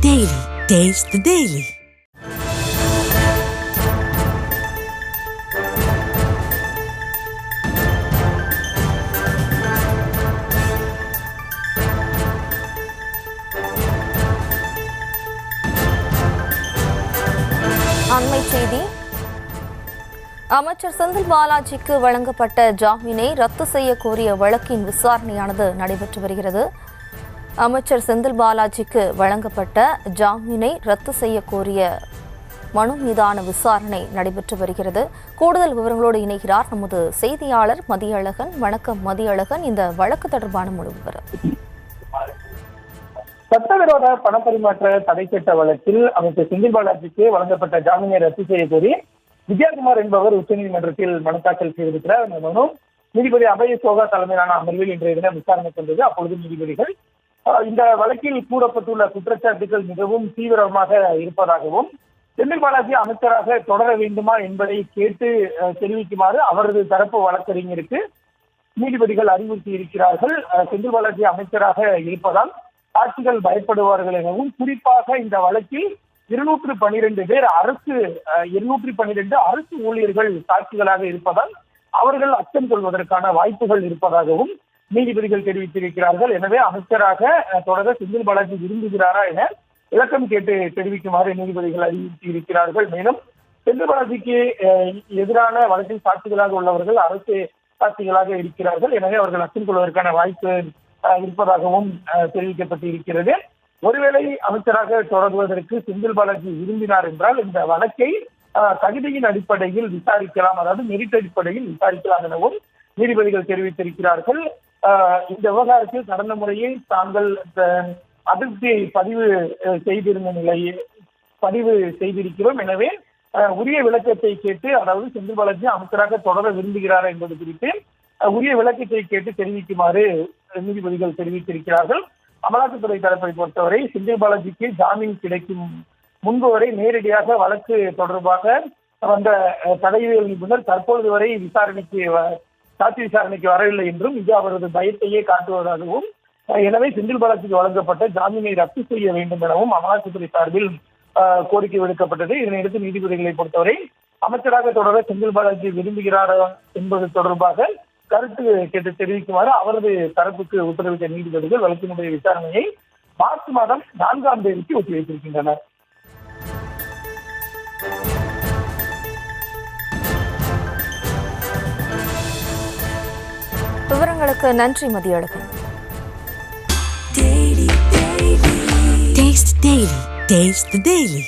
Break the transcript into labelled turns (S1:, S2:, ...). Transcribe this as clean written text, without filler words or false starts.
S1: Daily. Taste the Daily.
S2: அண்மை செய்தி. அமைச்சர் செந்தில் பாலாஜிக்கு வழங்கப்பட்ட ஜாமீனை ரத்து செய்ய கோரிய வழக்கின் விசாரணையானது நடைபெற்று வருகிறது. அமைச்சர் செந்தில் பாலாஜிக்கு வழங்கப்பட்ட ஜாமீனை ரத்து செய்ய கோரிய மனு மீதான விசாரணை நடைபெற்று வருகிறது. கூடுதல் விவரங்களோடு இணைகிறார் நமது செய்தியாளர் மதியழகன். வணக்கம் மதியழகன், இந்த வழக்கு தொடர்பான முழு விவரம்.
S3: சட்டவிரோத பணப்பரிமாற்ற தடை சட்ட வழக்கில் அமைச்சர் செந்தில் பாலாஜிக்கு வழங்கப்பட்ட ஜாமீனை ரத்து செய்ய கோரி விஜயகுமார் என்பவர் உச்சநீதிமன்றத்தில் மனு தாக்கல் செய்திருக்கிறார். அந்த மனு நீதிபதி அபய சோகா தலைமையிலான அமர்வில் இன்றைய தினம் விசாரணை கொண்டது. அப்பொழுது நீதிபதிகள் இந்த வழக்கில் கூறப்பட்டுள்ள குற்றச்சாட்டுகள் மிகவும் தீவிரமாக இருப்பதாகவும் செந்தில் பாலாஜி அமைச்சராக தொடர வேண்டுமா என்பதை கேட்டு தெரிவிக்குமாறு அவரது தரப்பு வழக்கறிஞருக்கு நீதிபதிகள் அறிவுறுத்தி இருக்கிறார்கள். செந்தில் பாலாஜி அமைச்சராக இருப்பதால் சாட்சிகள் பயப்படுவார்கள் எனவும், குறிப்பாக இந்த வழக்கில் 212 பேர் 212 அரசு ஊழியர்கள் சாட்சிகளாக இருப்பதால் அவர்கள் அச்சம் கொள்வதற்கான வாய்ப்புகள் இருப்பதாகவும் நீதிபதிகள் தெரிவித்திருக்கிறார்கள். எனவே அமைச்சராக தொடர செந்தில் பாலாஜி விரும்புகிறாரா என விளக்கம் கேட்டு தெரிவிக்குமாறு நீதிபதிகள் அறிவுறுத்தி இருக்கிறார்கள். மேலும் செந்தில் பாலாஜிக்கு எதிரான வழக்கில் சாட்சிகளாக உள்ளவர்கள் அரசு சாட்சிகளாக இருக்கிறார்கள். எனவே அவர்கள் அச்சம் கொள்வதற்கான வாய்ப்பு இருப்பதாகவும் தெரிவிக்கப்பட்டிருக்கிறது. ஒருவேளை அமைச்சராக தொடர்வதற்கு செந்தில் பாலாஜி விரும்பினார் என்றால் இந்த வழக்கை தகுதியின் அடிப்படையில் விசாரிக்கலாம், அதாவது மெரிட் அடிப்படையில் விசாரிக்கலாம் எனவும் நீதிபதிகள் தெரிவித்திருக்கிறார்கள். இந்த விவகாரத்தில் கடந்த முறையை தாங்கள் அதிருப்தியை பதிவு செய்திருக்கிறோம். எனவே உரிய விளக்கத்தை கேட்டு, அதாவது செந்தில் பாலாஜி அமைச்சராக தொடர விரும்புகிறாரா என்பது குறித்து உரிய விளக்கத்தை கேட்டு தெரிவிக்குமாறு நீதிபதிகள் தெரிவித்திருக்கிறார்கள். அமலாக்கத்துறை தரப்பை பொறுத்தவரை செந்தில் பாலாஜிக்கு ஜாமீன் கிடைக்கும் முன்பு வரை நேரடியாக வழக்கு தொடர்பாக வந்த தடயவியல் நிபுணர் தற்பொழுது வரை சாட்சி விசாரணைக்கு வரவில்லை என்றும் இது அவரது பயத்தையே காட்டுவதாகவும், எனவே செந்தில் பாலாஜிக்கு வழங்கப்பட்ட ஜாமீனை ரத்து செய்ய வேண்டும் எனவும் அமலாக்கத்துறை சார்பில் கோரிக்கை விடுக்கப்பட்டது. இதனையடுத்து நீதிபதிகளை பொறுத்தவரை அமைச்சராக தொடர செந்தில் பாலாஜி விரும்புகிறாரா என்பது தொடர்பாக கருத்து கேட்டு தெரிவிக்குமாறு அவரது தரப்புக்கு உத்தரவிட்ட நீதிபதிகள் வழக்கினுடைய விசாரணையை மார்ச் மாதம் 4ஆம் தேதிக்கு ஒத்திவைத்திருக்கின்றனர்.
S2: விவரங்களுக்கு நன்றி மதியழகன்.
S1: Taste the Daily.